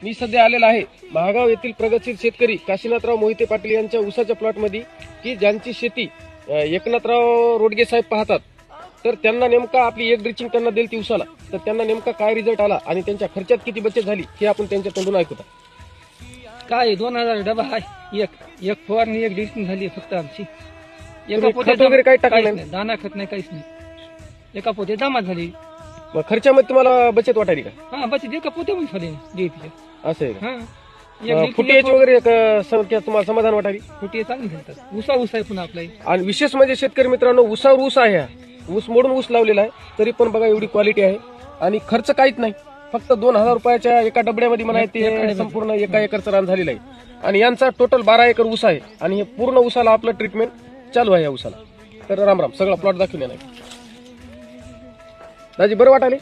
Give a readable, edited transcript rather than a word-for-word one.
मी सध्या आलेला आहे महागाव येथील प्रगतशील शेतकरी काशीनाथराव मोहिते पाटील यांच्या ऊसाच्या प्लॉटमध्ये की ज्यांची शेती एकनाथराव रोडगे साहेब पाहतात. तर त्यांना नेमका आपली एक ड्रिचिंग त्यांना दिली ती ऊसाला, तर त्यांना नेमका काय रिझल्ट आला आणि त्यांच्या खर्चात किती बचत झाली हे आपण त्यांच्या तोंडून ऐकूया. काय 2000 डबा आहे, एक फवारणी एक ड्रिचिंग झाली फक्त आमची. खत वगैरे काही टाकलं नाही? दाना खत नाही, काहीच नाही. एका पोते जमा झाली. मग खर्चामध्ये तुम्हाला बचत वाटायली का? हा बचत एका पोत्यामध्ये झाली DAP. असं आहे का? हा फुटेज वगैरे तुम्हाला समाधान वाटायली? फुटे चांगली घालतात. ऊसा आहे पुन्हा आपला. आणि विशेष म्हणजे शेतकरी मित्रांनो, ऊसावर ऊस आहे, हा ऊस मोडून ऊस लावलेला आहे, तरी पण बघा एवढी क्वालिटी आहे आणि खर्च काहीच नाही. फक्त 2000 रुपयाच्या एका डबड्यामध्ये म्हणा ते संपूर्ण एका एकरचं रान झालेलं आहे. आणि यांचा टोटल 12 एकर ऊस आहे आणि हे पूर्ण ऊसाला आपलं ट्रीटमेंट चालू आहे या ऊसाला. तर राम राम, सगळा प्लॉट दाखवलेला आहे. दाजी बरं वाटाले?